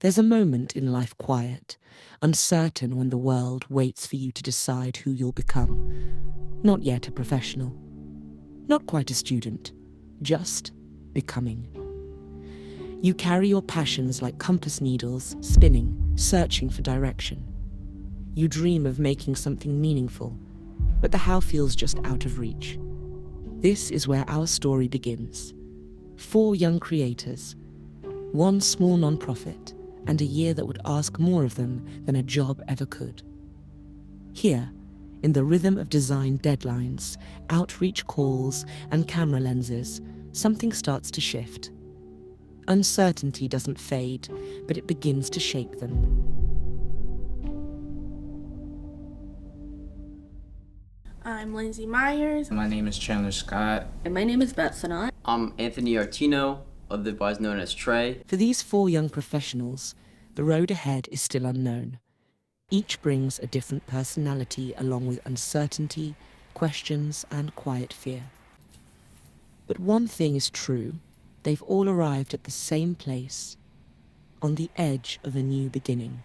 There's a moment in life quiet, uncertain when the world waits for you to decide who you'll become. Not yet a professional. Not quite a student. Just becoming. You carry your passions like compass needles, spinning, searching for direction. You dream of making something meaningful, but the how feels just out of reach. This is where our story begins. 4 young creators, 1 small non-profit, and a year that would ask more of them than a job ever could. Here, in the rhythm of design deadlines, outreach calls, and camera lenses, something starts to shift. Uncertainty doesn't fade, but it begins to shape them. I'm Lindsay Myers. My name is Chandler Scott. And my name is Beth Sanat. I'm Anthony Artino, otherwise known as Trey. For these 4 young professionals, the road ahead is still unknown. Each brings a different personality along with uncertainty, questions, and quiet fear. But one thing is true, they've all arrived at the same place, on the edge of a new beginning.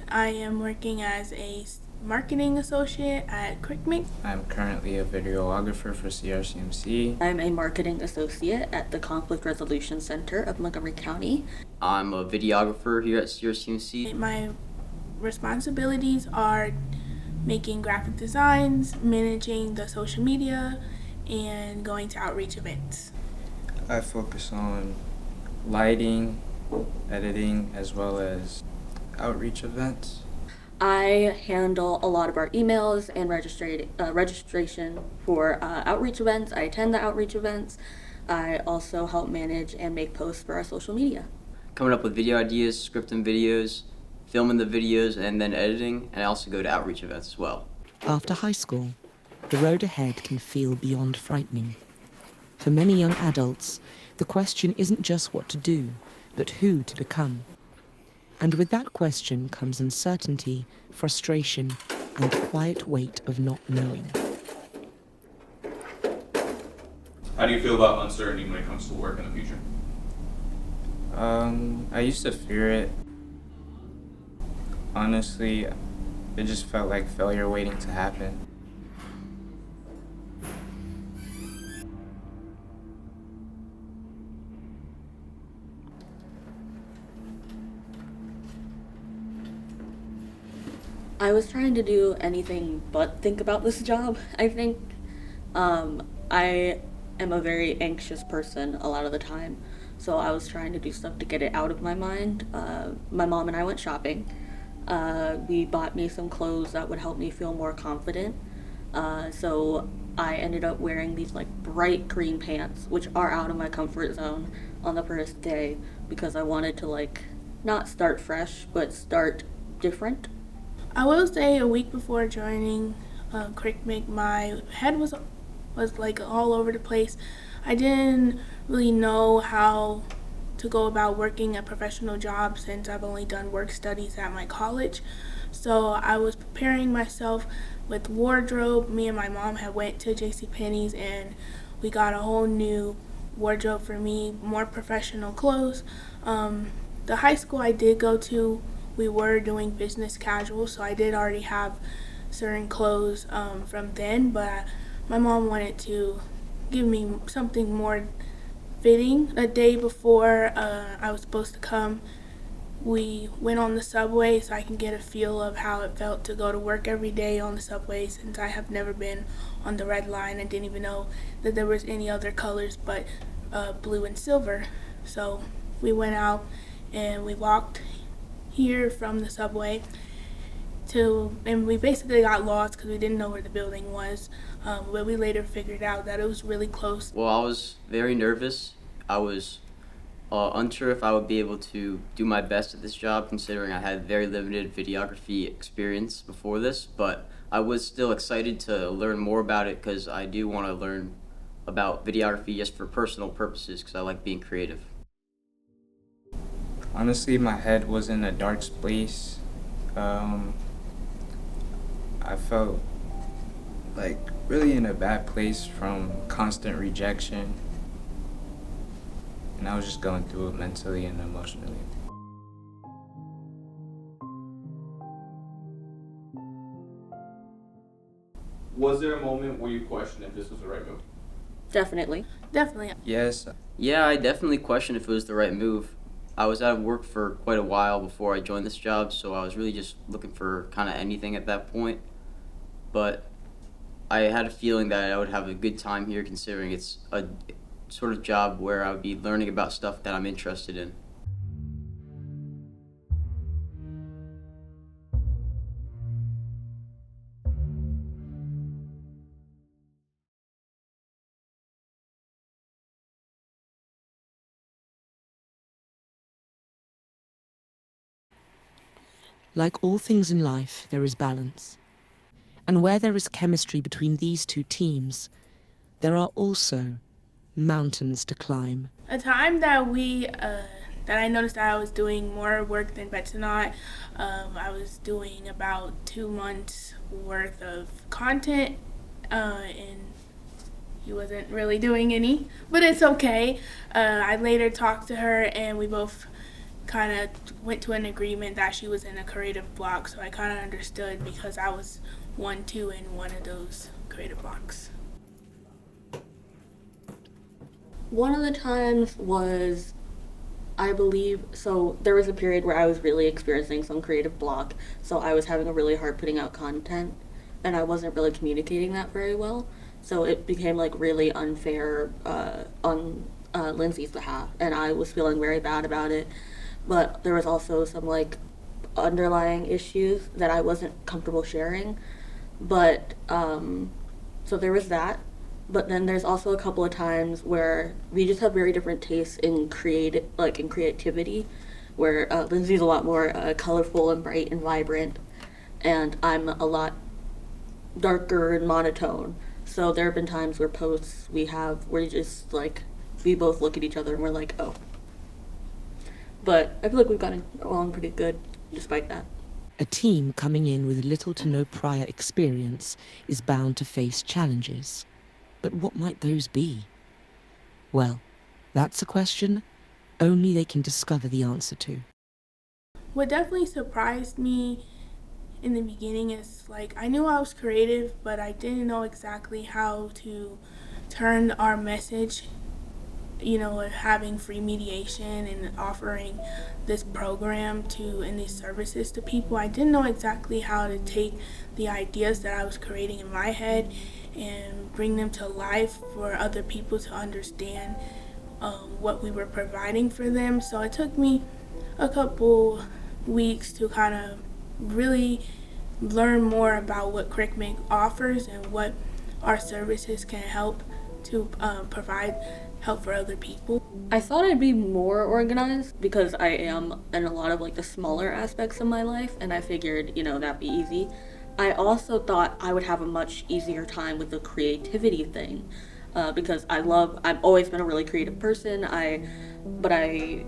I am working as a marketing associate at CRCMC. I'm currently a videographer for CRCMC. I'm a marketing associate at the Conflict Resolution Center of Montgomery County. I'm a videographer here at CRCMC. My responsibilities are making graphic designs, managing the social media, and going to outreach events. I focus on lighting, editing, as well as outreach events. I handle a lot of our emails and registration for outreach events. I attend the outreach events. I also help manage and make posts for our social media. Coming up with video ideas, scripting videos, filming the videos, and then editing, and I also go to outreach events as well. After high school, the road ahead can feel beyond frightening. For many young adults, the question isn't just what to do, but who to become. And with that question comes uncertainty, frustration, and the quiet weight of not knowing. How do you feel about uncertainty when it comes to work in the future? I used to fear it. Honestly, it just felt like failure waiting to happen. I was trying to do anything but think about this job, I think. I am a very anxious person a lot of the time, so I was trying to do stuff to get it out of my mind. My mom and I went shopping. We bought me some clothes that would help me feel more confident. So I ended up wearing these like bright green pants, which are out of my comfort zone on the first day because I wanted to like not start fresh, but start different. I will say a week before joining CRCMC, my head was like all over the place. I didn't really know how to go about working a professional job since I've only done work studies at my college. So I was preparing myself with wardrobe. Me and my mom had went to JCPenney's and we got a whole new wardrobe for me, more professional clothes. The high school I did go to, we were doing business casual, so I did already have certain clothes from then, but my mom wanted to give me something more fitting. A day before I was supposed to come, we went on the subway so I can get a feel of how it felt to go to work every day on the subway, since I have never been on the red line. I didn't even know that there was any other colors but blue and silver. So we went out and we walked here from the subway and we basically got lost because we didn't know where the building was, but we later figured out that it was really close. Well, I was very nervous. I was unsure if I would be able to do my best at this job, considering I had very limited videography experience before this, but I was still excited to learn more about it because I do want to learn about videography just for personal purposes because I like being creative. Honestly, my head was in a dark place. I felt like really in a bad place from constant rejection. and I was just going through it mentally and emotionally. Was there a moment where you questioned if this was the right move? Definitely. Definitely. Yes, Yeah, I definitely questioned if it was the right move. I was out of work for quite a while before I joined this job, so I was really just looking for kind of anything at that point. But I had a feeling that I would have a good time here considering it's a sort of job where I would be learning about stuff that I'm interested in. Like all things in life, there is balance. And where there is chemistry between these two teams, there are also mountains to climb. A time that that I noticed that I was doing more work than Betsonot. I was doing about 2 months worth of content, and he wasn't really doing any, but it's okay. I later talked to her, and we both kind of went to an agreement that she was in a creative block, so I kind of understood because I was 1-2 in one of those creative blocks. One of the times was, I believe, so there was a period where I was really experiencing some creative block, so I was having a really hard putting out content, and I wasn't really communicating that very well, so it became like really unfair on Lindsay's behalf, and I was feeling very bad about it, but there was also some like underlying issues that I wasn't comfortable sharing, but so there was that. But then there's also a couple of times where we just have very different tastes in creativity, where Lindsay's a lot more colorful and bright and vibrant, and I'm a lot darker and monotone. So there have been times where posts we have where you just like we both look at each other and we're like, oh. But I feel like we've gotten along pretty good despite that. A team coming in with little to no prior experience is bound to face challenges. But what might those be? Well, that's a question only they can discover the answer to. What definitely surprised me in the beginning is like I knew I was creative, but I didn't know exactly how to turn our message, of having free mediation and offering this program and these services to people. I didn't know exactly how to take the ideas that I was creating in my head and bring them to life for other people to understand what we were providing for them. So it took me a couple weeks to kind of really learn more about what CRCMC offers and what our services can help to provide help for other people. I thought I'd be more organized because I am in a lot of like the smaller aspects of my life, and I figured, that'd be easy. I also thought I would have a much easier time with the creativity thing because I've always been a really creative person. But I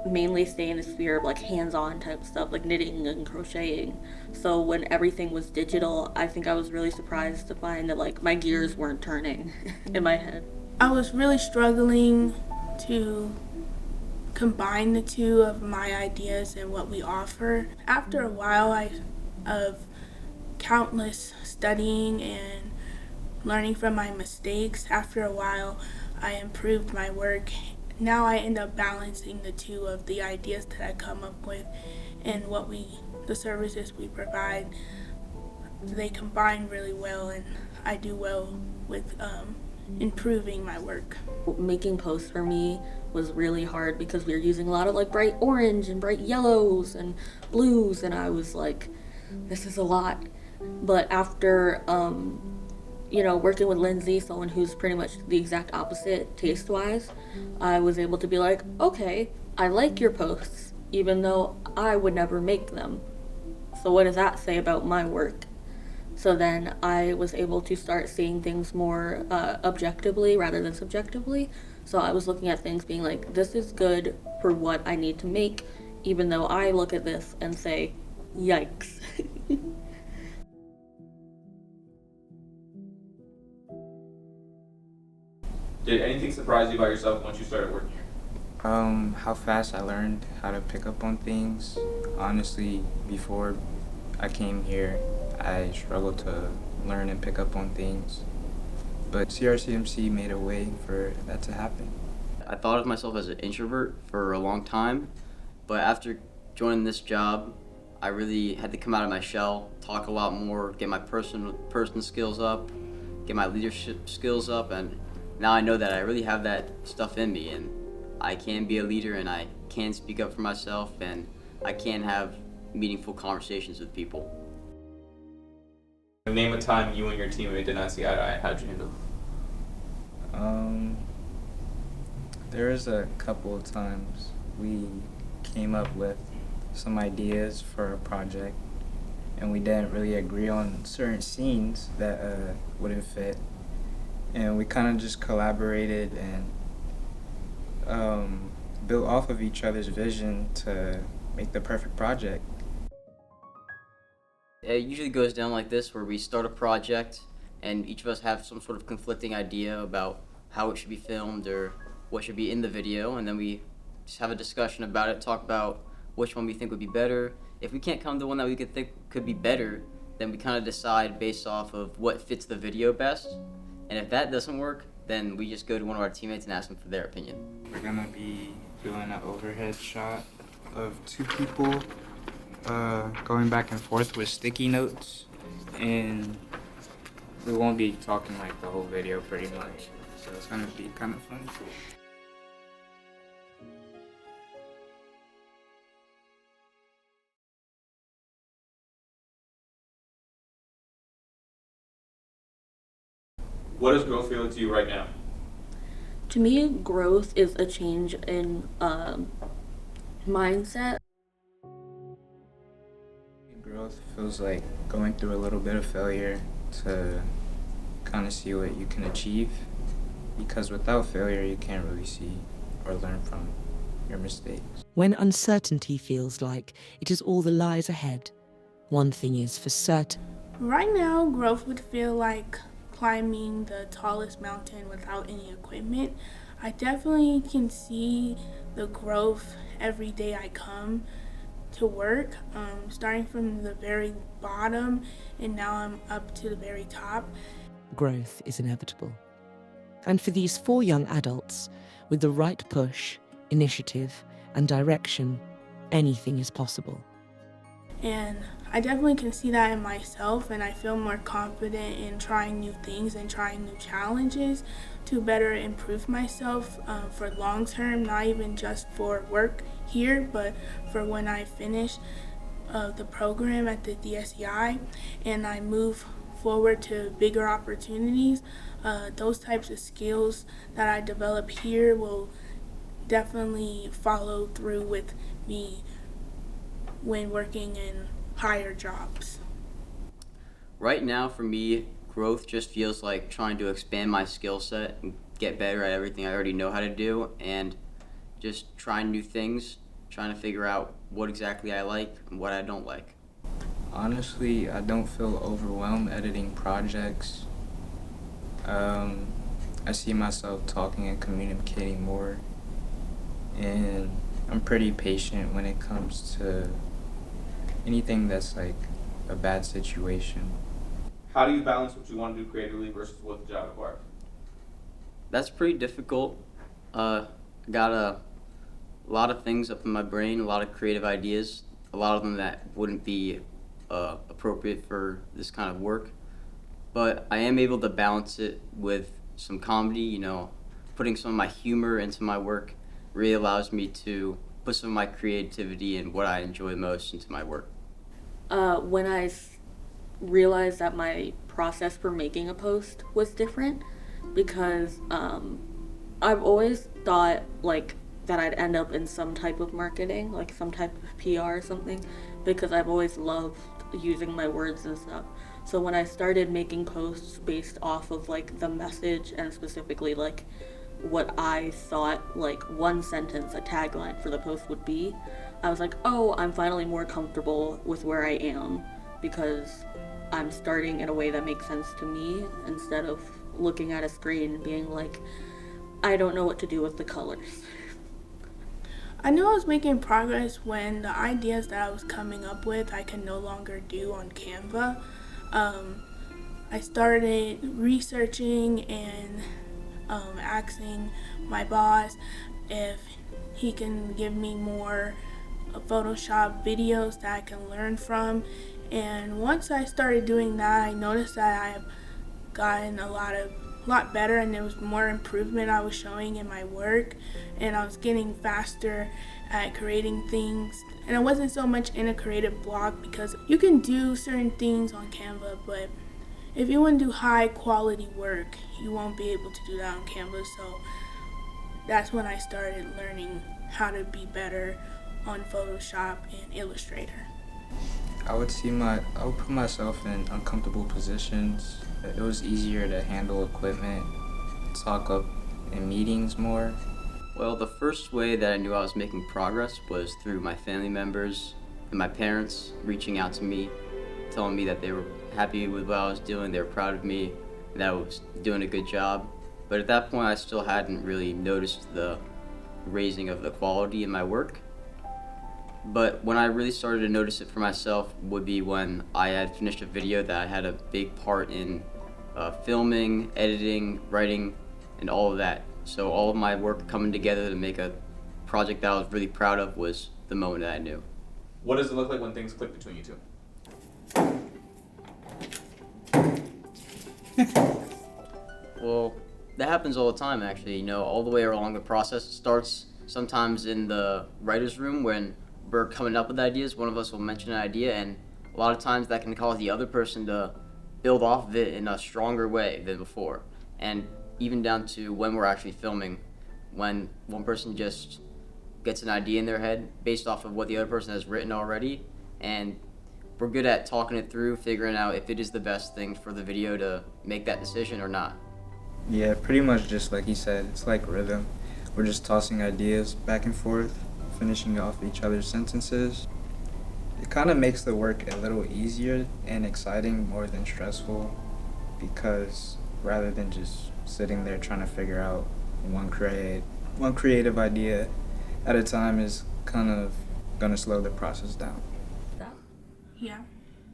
mainly stay in the sphere of like hands-on type stuff, like knitting and crocheting. So when everything was digital, I think I was really surprised to find that like my gears weren't turning in my head. I was really struggling to combine the two of my ideas and what we offer. After a while of countless studying and learning from my mistakes, after a while I improved my work. Now I end up balancing the two of the ideas that I come up with and the services we provide. They combine really well, and I do well with improving my work. Making posts for me was really hard because we were using a lot of like bright orange and bright yellows and blues, and I was like, this is a lot. But after working with Lindsay, someone who's pretty much the exact opposite taste-wise, I was able to be like, okay, I like your posts, even though I would never make them. So what does that say about my work? So then I was able to start seeing things more objectively rather than subjectively. So I was looking at things being like, this is good for what I need to make, even though I look at this and say, yikes. Did anything surprise you about yourself once you started working here? How fast I learned how to pick up on things. Honestly, before I came here, I struggled to learn and pick up on things. But CRCMC made a way for that to happen. I thought of myself as an introvert for a long time, but after joining this job, I really had to come out of my shell, talk a lot more, get my person skills up, get my leadership skills up, and now I know that I really have that stuff in me, and I can be a leader, and I can speak up for myself, and I can have meaningful conversations with people. Name a time you and your teammate did not see eye to eye. How'd you handle it? There was a couple of times we came up with some ideas for a project, and we didn't really agree on certain scenes that wouldn't fit, and we kind of just collaborated and built off of each other's vision to make the perfect project. It usually goes down like this, where we start a project and each of us have some sort of conflicting idea about how it should be filmed or what should be in the video, and then we just have a discussion about it, talk about which one we think would be better. If we can't come to one that we could think could be better, then we kind of decide based off of what fits the video best. And if that doesn't work, then we just go to one of our teammates and ask them for their opinion. We're gonna be doing an overhead shot of two people going back and forth with sticky notes, and we won't be talking like the whole video pretty much, so it's gonna be kind of funny. What does growth feel like to you right now? To me, growth is a change in mindset. Growth feels like going through a little bit of failure to kind of see what you can achieve, because without failure you can't really see or learn from your mistakes. When uncertainty feels like it is all that lies ahead, one thing is for certain. Right now, growth would feel like climbing the tallest mountain without any equipment. I definitely can see the growth every day I come to work, starting from the very bottom, and now I'm up to the very top. Growth is inevitable. And for these 4 young adults, with the right push, initiative, and direction, anything is possible. And I definitely can see that in myself, and I feel more confident in trying new things and trying new challenges to better improve myself for long term, not even just for work here, but for when I finish the program at the DSEI and I move forward to bigger opportunities. Those types of skills that I develop here will definitely follow through with me when working in higher jobs. Right now, for me, growth just feels like trying to expand my skill set and get better at everything I already know how to do, and just trying new things, trying to figure out what exactly I like and what I don't like. Honestly, I don't feel overwhelmed editing projects. I see myself talking and communicating more, and I'm pretty patient when it comes to anything that's like a bad situation. How do you balance what you want to do creatively versus what the job requires? That's pretty difficult. Got a lot of things up in my brain, a lot of creative ideas, a lot of them that wouldn't be appropriate for this kind of work. But I am able to balance it with some comedy, putting some of my humor into my work really allows me to put some of my creativity and what I enjoy most into my work. When I realized that my process for making a post was different, because I've always thought that I'd end up in some type of marketing, like some type of PR or something, because I've always loved using my words and stuff. So when I started making posts based off of the message and specifically what I thought one sentence, a tagline for the post would be, I was like, oh, I'm finally more comfortable with where I am because I'm starting in a way that makes sense to me instead of looking at a screen and being like, I don't know what to do with the colors. I knew I was making progress when the ideas that I was coming up with I could no longer do on Canva. I started researching and asking my boss if he can give me more Photoshop videos that I can learn from. And once I started doing that, I noticed that I've gotten a lot better, and there was more improvement I was showing in my work, and I was getting faster at creating things. And I wasn't so much in a creative block because you can do certain things on Canva, but if you want to do high quality work, you won't be able to do that on Canva. So that's when I started learning how to be better on Photoshop and Illustrator. I would put myself in uncomfortable positions. It was easier to handle equipment, talk up in meetings more. Well, the first way that I knew I was making progress was through my family members and my parents reaching out to me, telling me that they were happy with what I was doing, they were proud of me, and that I was doing a good job. But at that point, I still hadn't really noticed the raising of the quality in my work. But when I really started to notice it for myself would be when I had finished a video that I had a big part in filming, editing, writing, and all of that. So all of my work coming together to make a project that I was really proud of was the moment that I knew. What does it look like when things click between you two? Well, that happens all the time, actually. All the way along the process. It starts sometimes in the writer's room when we're coming up with ideas. One of us will mention an idea, and a lot of times that can cause the other person to build off of it in a stronger way than before. And even down to when we're actually filming, when one person just gets an idea in their head based off of what the other person has written already, and we're good at talking it through, figuring out if it is the best thing for the video to make that decision or not. Yeah, pretty much just like he said, it's like rhythm. We're just tossing ideas back and forth, finishing off each other's sentences. It kind of makes the work a little easier and exciting more than stressful, because rather than just sitting there trying to figure out one creative idea at a time is kind of gonna slow the process down. That. Yeah.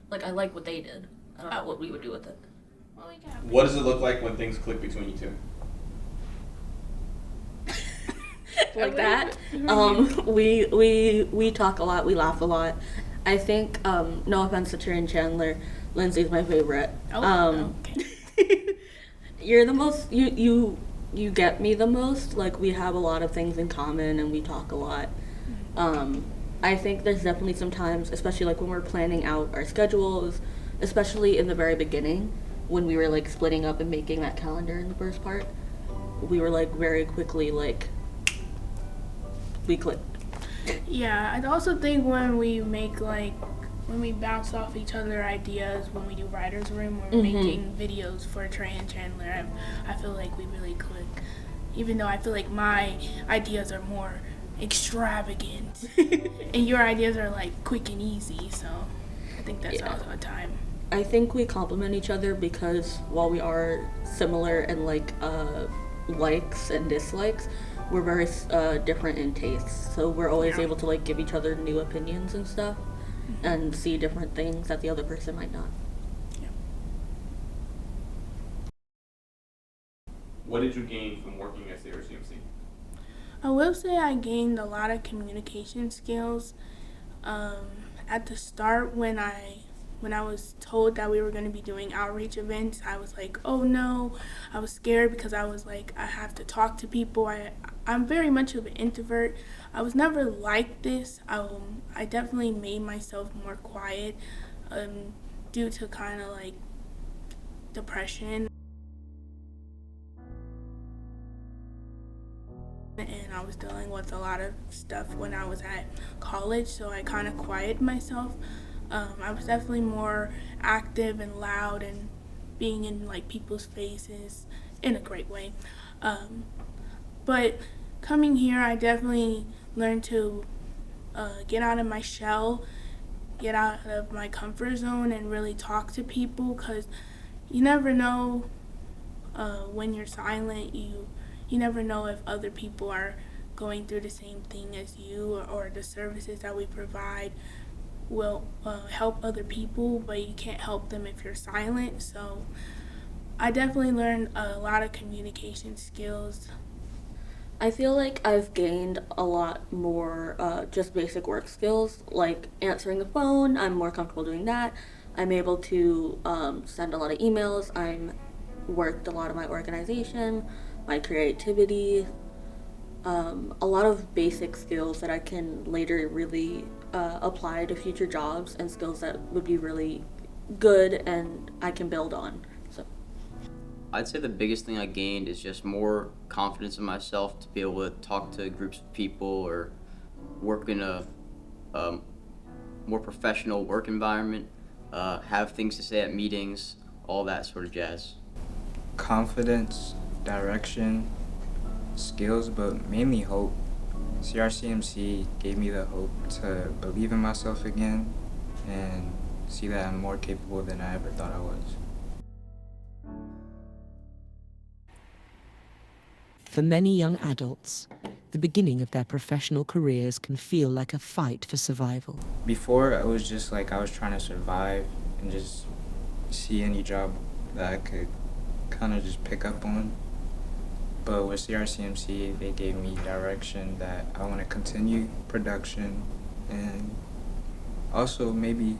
Like, I like what they did. I don't know what we would do with it. Well, we got What does it look like when things click between you two? Like that. We talk a lot, we laugh a lot. I think, no offense to Trey and Chandler, Lindsay's my favorite. okay. You're the most, you get me the most. Like, we have a lot of things in common and we talk a lot. I think there's definitely some times, especially like when we're planning out our schedules, especially in the very beginning, when we were like splitting up and making that calendar in the first part, we were like very quickly like, we clicked. Yeah, I also think when we bounce off each other ideas, when we do writer's room, when we're making videos for Trey and Chandler, I feel like we really click. Even though I feel like my ideas are more extravagant and your ideas are like quick and easy, so I think that's also a time. I think we complement each other because while we are similar in like likes and dislikes, we're very different in tastes. So we're always able to like give each other new opinions and stuff and see different things that the other person might not. What did you gain from working at CRCMC? I will say I gained a lot of communication skills. At the start, when I was told that we were going to be doing outreach events, I was like, oh no. I was scared because I was like, I have to talk to people. I'm very much of an introvert. I was never like this. I definitely made myself more quiet due to kind of like depression. And I was dealing with a lot of stuff when I was at college, so I kind of quieted myself. I was definitely more active and loud and being in like people's faces in a great way. But coming here, I definitely learned to get out of my shell, get out of my comfort zone, and really talk to people, because you never know when you're silent. You never know if other people are going through the same thing as you, or the services that we provide will help other people, but you can't help them if you're silent. So I definitely learned a lot of communication skills. I feel like I've gained a lot more just basic work skills, like answering the phone. I'm more comfortable doing that. I'm able to send a lot of emails. I'm worked a lot of my organization, my creativity, a lot of basic skills that I can later really apply to future jobs, and skills that would be really good and I can build on. So I'd say the biggest thing I gained is just more confidence in myself to be able to talk to groups of people or work in a um, more professional work environment, have things to say at meetings, all that sort of jazz. Confidence, direction, skills, but mainly hope. CRCMC gave me the hope to believe in myself again and see that I'm more capable than I ever thought I was. For many young adults, the beginning of their professional careers can feel like a fight for survival. Before, it was just like I was trying to survive and just see any job that I could kind of just pick up on. But with CRCMC, they gave me direction that I want to continue production and also maybe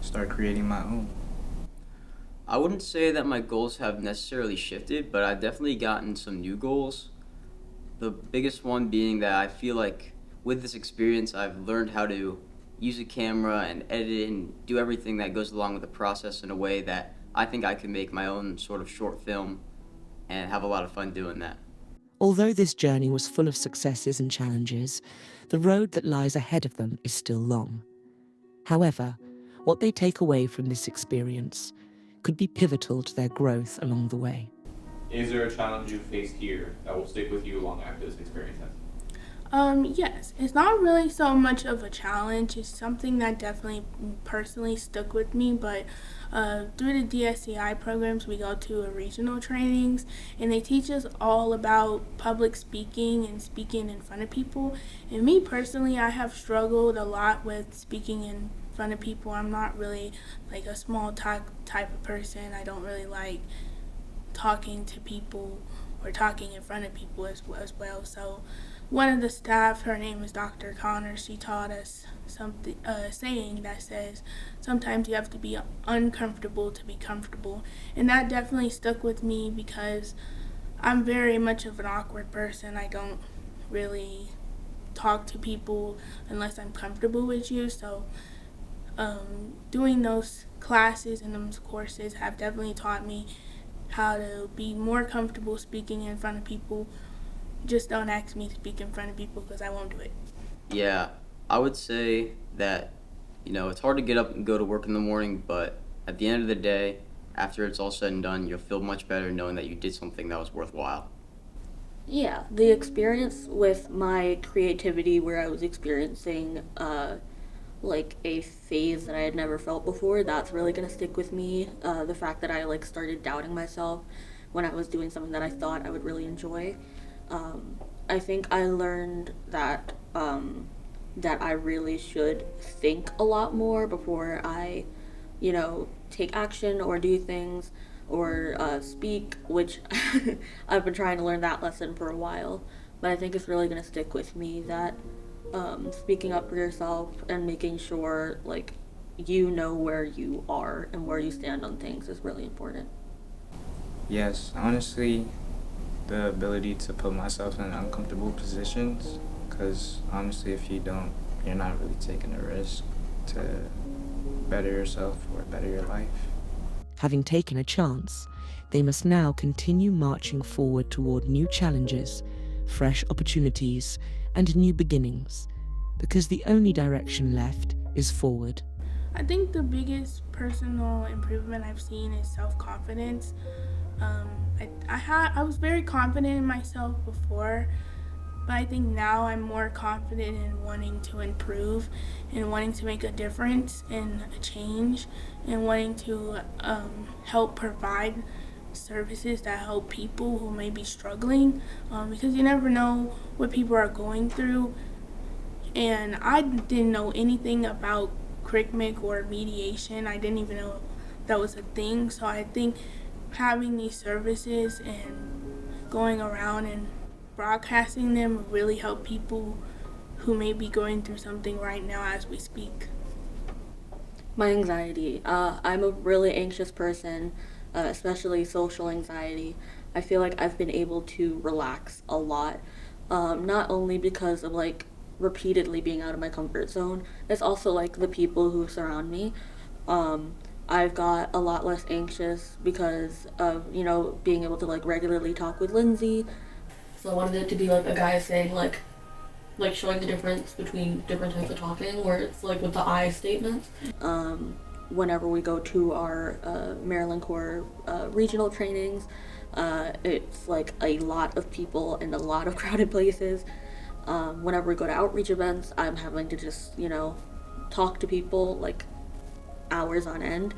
start creating my own. I wouldn't say that my goals have necessarily shifted, but I've definitely gotten some new goals. The biggest one being that I feel like with this experience, I've learned how to use a camera and edit it and do everything that goes along with the process in a way that I think I can make my own sort of short film and have a lot of fun doing that. Although this journey was full of successes and challenges, the road that lies ahead of them is still long. However, what they take away from this experience could be pivotal to their growth along the way. Is there a challenge you faced here that will stick with you long after this experience ends? Yes, it's not really so much of a challenge. It's something that definitely personally stuck with me, but through the DSCI programs, we go to regional trainings, and they teach us all about public speaking and speaking in front of people. And me personally, I have struggled a lot with speaking in front of people. I'm not really like a small talk type of person. I don't really like talking to people or talking in front of people as well. So one of the staff, her name is Dr. Connor, she taught us something, saying that says, sometimes you have to be uncomfortable to be comfortable. And that definitely stuck with me because I'm very much of an awkward person. I don't really talk to people unless I'm comfortable with you. So doing those classes and those courses have definitely taught me how to be more comfortable speaking in front of people. Just don't ask me to speak in front of people because I won't do it. Yeah, I would say that, it's hard to get up and go to work in the morning, but at the end of the day, after it's all said and done, you'll feel much better knowing that you did something that was worthwhile. yeah, the experience with my creativity where I was experiencing like a phase that I had never felt before, that's really gonna stick with me. The fact that I like started doubting myself when I was doing something that I thought I would really enjoy. I think I learned that that I really should think a lot more before I, take action or do things or speak, which I've been trying to learn that lesson for a while. But I think it's really gonna stick with me that speaking up for yourself and making sure like you know where you are and where you stand on things is really important. Yes, honestly, the ability to put myself in uncomfortable positions, because honestly, if you don't, you're not really taking a risk to better yourself or better your life. Having taken a chance, they must now continue marching forward toward new challenges, fresh opportunities, and new beginnings, because the only direction left is forward. I think the biggest personal improvement I've seen is self-confidence. I was very confident in myself before, but I think now I'm more confident in wanting to improve and wanting to make a difference and a change and wanting to help provide services that help people who may be struggling, because you never know what people are going through. And I didn't know anything about CRCMC or mediation. I didn't even know that was a thing. So I think having these services and going around and broadcasting them will really help people who may be going through something right now as we speak. My anxiety. I'm a really anxious person, especially social anxiety. I feel like I've been able to relax a lot, not only because of like repeatedly being out of my comfort zone, it's also like the people who surround me. Um, I've got a lot less anxious because of, being able to like regularly talk with Lindsay. So I wanted it to be like a guy saying like showing the difference between different types of talking, where it's like with the I statements. Whenever we go to our Maryland Corps regional trainings, it's like a lot of people in a lot of crowded places. Whenever we go to outreach events, I'm having to just, talk to people like hours on end.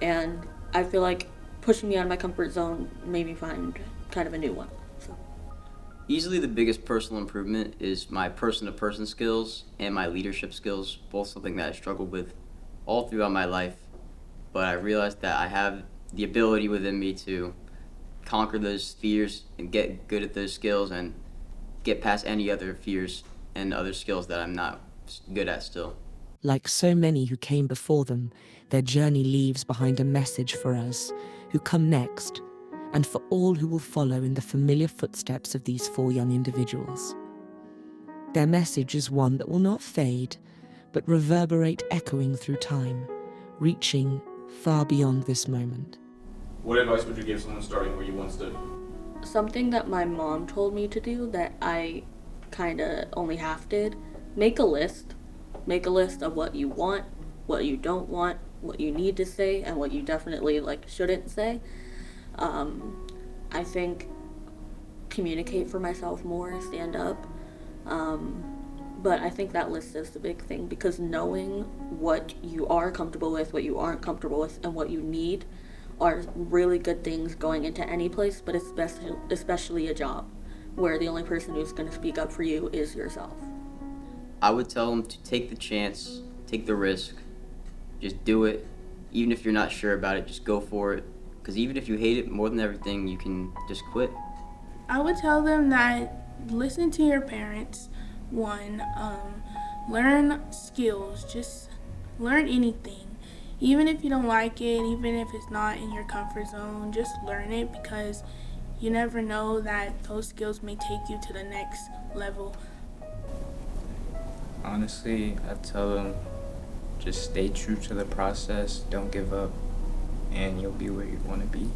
And I feel like pushing me out of my comfort zone made me find kind of a new one. So. Easily the biggest personal improvement is my person-to-person skills and my leadership skills, both something that I struggled with all throughout my life. But I realized that I have the ability within me to conquer those fears and get good at those skills and get past any other fears and other skills that I'm not good at still. Like so many who came before them, their journey leaves behind a message for us who come next, and for all who will follow in the familiar footsteps of these 4 young individuals. Their message is one that will not fade, but reverberate echoing through time, reaching far beyond this moment. What advice would you give someone starting where you once stood? Something that my mom told me to do that I kind of only half did, make a list. Make a list of what you want, what you don't want, what you need to say, and what you definitely shouldn't say. I think communicate for myself more, stand up. But I think that list is the big thing, because knowing what you are comfortable with, what you aren't comfortable with, and what you need are really good things going into any place, but especially a job where the only person who's going to speak up for you is yourself. I would tell them to take the chance, take the risk, just do it. Even if you're not sure about it, just go for it. Because even if you hate it more than everything, you can just quit. I would tell them that listen to your parents. One, learn skills. Just learn anything. Even if you don't like it, even if it's not in your comfort zone, just learn it, because you never know that those skills may take you to the next level. Honestly, I tell them just stay true to the process, don't give up, and you'll be where you want to be.